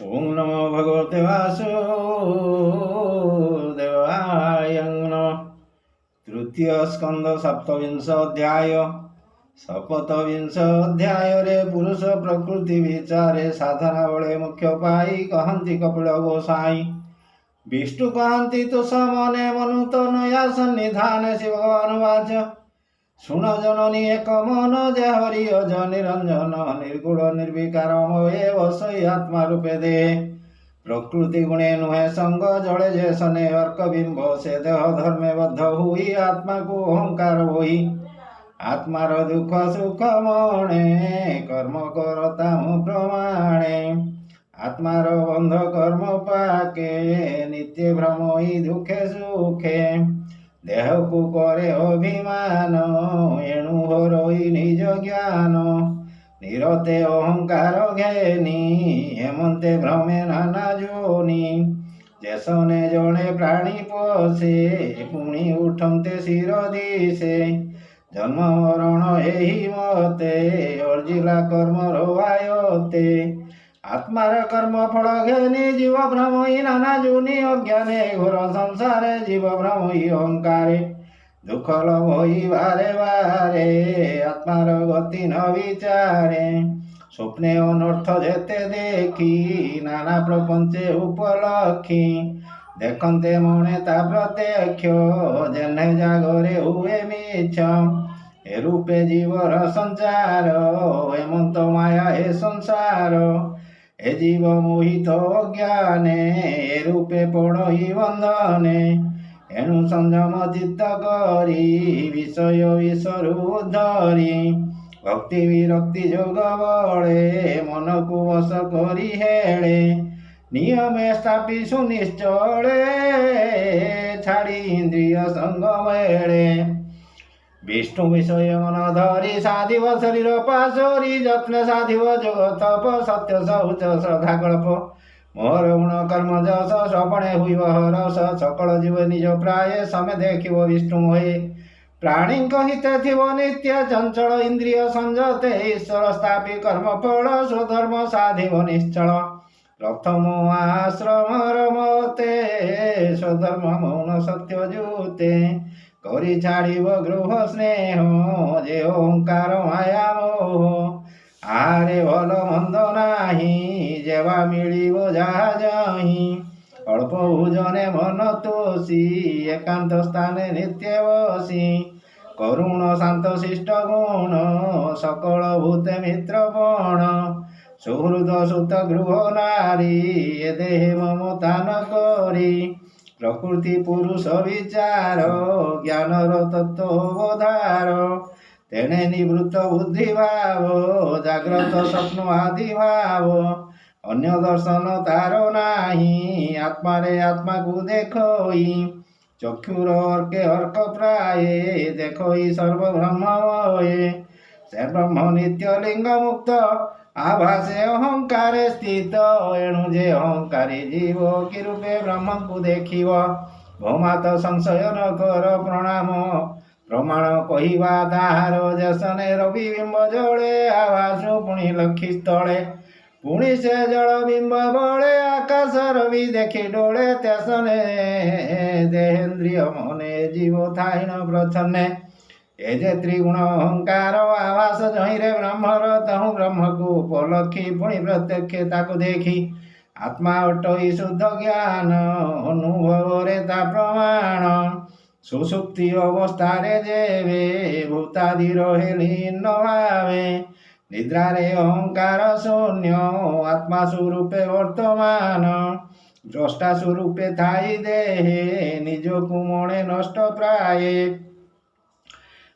ओम नमो भगवते वासुदेवाय नमः। तृतीय स्कंद सप्तविंश अध्याय। सप्तविंश अध्याय रे पुरुष प्रकृति विचारे साधना बड़े मुख्य पाई कहती कपिल गोसाई। विष्णु कहती तो समने मनुत नया सन्निधान शिव भगवान वाच। शुण जननी एक मन जय हरि अज निरंजन निर्गुण निर्विकारमय वसई आत्मा रूपे दे। प्रकृति गुणे नुहे संग जड़े जे सने अर्क बिंब से देह धर्मे बद्ध हुई आत्मा को अहंकार होई। आत्मार दुख सुख मणे कर्म करता प्रमाणे। आत्मार बंध कर्म पाके नित्य भ्रमई दुखे सुखे। देह को करे अभिमान एणु हरई निज ज्ञान। निरते अहंकार घेनी हेमंते भ्रमे नाना जोनी। जेसने जड़े प्राणी पोषे पुणी उठंते शिर दिशे। जन्म मरण एही मते अर्जिला कर्म रोवायते। आत्मार कर्म फल घेनी जीव भ्रमई नाना जोनी। अज्ञाने घोर संसारे जीव भ्रमई अहंकारे। दुख लभई बारे बारे आत्मार गति न विचारे। स्वप्ने अनर्थ जेते देखी नाना प्रपंचे उपलक्षी। देखते मणे ता प्रत्यक्ष जेने जागरे हुए मिछ। ए रूपे जीवर संचार हेमंत माया हे संसार। ए जीव मोहित अज्ञाने ए रूपे पड़ई बंधने। एणु संयम चित्त करी विषय विषरु धरी। भक्ति विरक्ति जोग बड़े मन को वश करी हेले। नियमे स्थापी सुनिश्चले छाड़ी इंद्रिय संग मेले। विष्णु विषय मन धरी साधिव शरीर पाशोरी। जत्न साधिव जोग तप सत्य शौच श्रद्धा कल्प। मोहर गुण कर्म जस श्रवणे हुई रस। सकल जीव निज प्राय समय देखिव विष्णु मोहे। प्राणी हिते थिव नित्य चंचल इंद्रिय संजते। ईश्वर स्थापी कर्म फल स्वधर्म साधिव निश्चल। प्रथम आश्रम रमते स्वधर्म मौन सत्य जूते। करी छाड़िव गृह स्नेह जे ओंकार माया मोह। आरे भल मंद नाही जेवा मिलिव जहा जही। अल्प भोजने मन तोषी एकांत स्थाने नित्य बसी। करुण शांत शिष्ट गुण सकल भूते मित्रपण। सुहृद सुत गृह नारी ए देहे ममता न करी। प्रकृति पुरुष विचार ज्ञानर तत्व अवधार। तेने निवृत्त बुद्धि भाव जाग्रत स्वप्न आदि भाव। अन्य दर्शन तार नाही आत्मा रे आत्मा को देखोई। चक्षुर अर्के अर्क प्राये देखोई सर्व ब्रह्ममये। से ब्रह्म नित्य लिंग मुक्त आभासे अहंकारे स्थित। एणु जे अहंकारी जीव कि रूपे ब्रह्म को देखिव। भौमात संशय न कर प्रणाम प्रमाण कहिवा ताहार। जसने रवि बिंब जड़े आभासु पुणी लक्षी स्थले। पुणी से जल बिंब बड़े आकाश रवि देखी डोले। त्यासने देहेन्द्रिय मने जीव थाइन प्रच्छन्ने। ए जे त्रिगुण अहंकार आभास जहिरे ब्रह्मर तहु ब्रह्म को उपलक्षी पुणी प्रत्यक्ष ताकु देखी। आत्मा अटई शुद्ध ज्ञान अनुभव रे ता प्रमाण। सुसुप्ति अवस्थारे जेवे भूतादि रहे लीन भावे। निद्रारे अहंकार शून्य आत्मा स्वरूपे वर्तमान। द्रष्टा स्वरूपे थाई देहे निज को मणे नष्ट प्राये।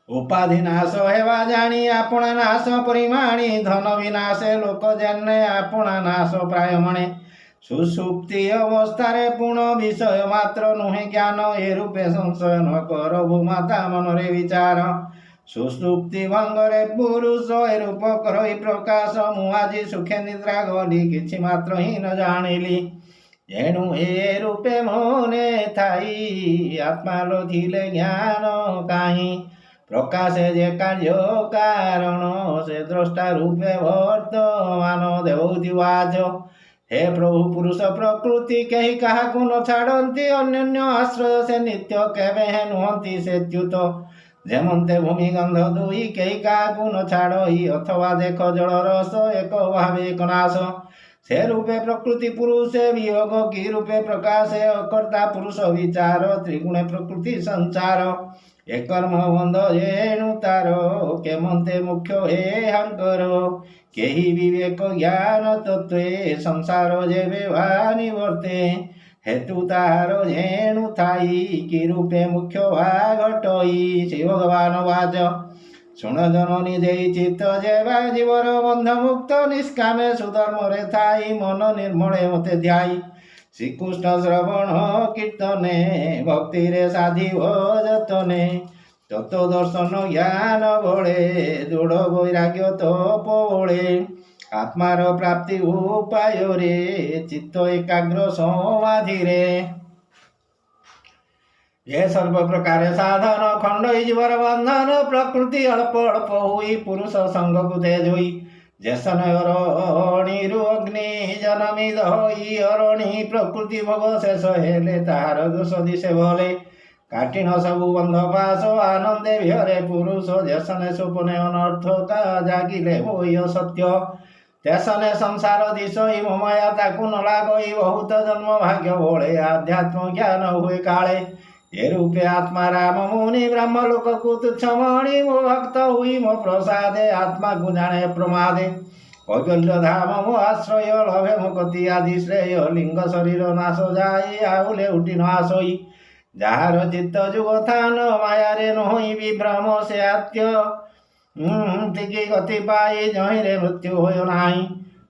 उपाधि नाश हेवा जानी आपणा नाश परिमाणी। धन विनाशे लोक जाने आपणा नाश प्राय मणे। सुसुप्ति अवस्थारे पूर्ण विषय मात्र नुहे ज्ञान। ए रूपे संशय न कर भूमाता मनरे विचार। सुसुप्ति भंगरे पुरुष ए रूप करई प्रकाश। मु आजी सुखे निद्रा गली किछि मात्र ही न जानिली। एणु ए रूपे मने थाई आत्मा लोधिले ज्ञान काहीं। प्रकाशे जे कार्य कारण से द्रष्टा रूपे वर्तमान देवती वाच। हे प्रभु पुरुष प्रकृति कही क्या न छाड़ती अन्योन्य आश्रय से नित्य केवे हे नुहति से च्युत जेमंते भूमि गंध दुई कही क्या न छाड़ई अथवा देख जल रस एक भाव एक नाश से रूपे प्रकृति पुरुषे वियोग की रूपे प्रकाशे अकर्ता पुरुष विचार त्रिगुणे प्रकृति संचार एक कर्म बंध जेणु तार केमंते मुख्य हे हंकर केही विवेक ज्ञान तत्व संसार जे व्यवहानी वर्ते हेतु तार जेणु थाई कि रूपे मुख्य घटई श्री भगवान वाच शुण जननी दे चित्त जेवा जीवर बंध मुक्त निष्कामे सुधर्म रे थाई मन निर्मले मते ध्याई श्रीकृष्ण श्रवण कीर्तने भक्ति रे साधी जतने तत्व दर्शन ज्ञान बले दृढ़ वैराग्य तप बले आत्मार प्राप्ति उपाय रे चित्त एकाग्र समाधि रे ये सर्व प्रकार साधन खंड जीवर बंधन प्रकृति अल्प अल्प हुई पुरुष संग तेज हुई जैसन अरणीरु अग्नि जनमिद होई अरणी प्रकृति भोग शेष हेले ताहार दोष दिशे भले काटिन सबु बंध पास आनंदे विहरे पुरुष जैसने स्वप्ने अनर्थ का जागिले होई सत्य तैसने संसार दिशई माया ताकु न लागई बहुत जन्म भाग्य भोले आध्यात्म ज्ञान हुए काले ये रूपे आत्मा राम मुनि ब्रह्म लोक को तुच्छ मणि मो भक्त हुई मो प्रसादे आत्मा को जाने प्रमादे कैवल्य धाम मो आश्रय लभे मो कति आदि श्रेय लिंग शरीर नाश जाई आउले उठी न आसई जार चित्त जुग थान माया रे नोई विभ्रम से आत्य तिकी गति पाई जही रे मृत्यु होय नाही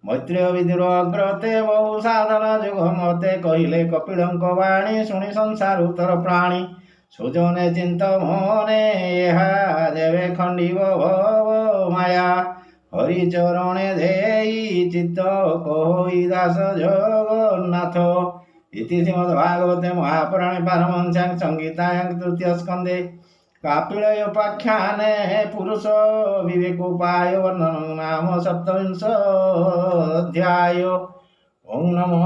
मैत्रेय विदुर अग्रते बहु साधन जुग मते कहले कपिलंक वाणी शुणी संसार उतर प्राणी सुजने चिंत मने ଏହା देवे खंडिव भव माया हरि चरणे देई चित्त कोई दास जगन्नाथ इति श्रीमद्भागवते महापुराणे पारमहंस्यां संहितायां तृतीय स्कंदे कापिलयोपाख्याने पुरुष विवेकोपाय वर्णनं नाम 27 अध्याय। ओम नमः।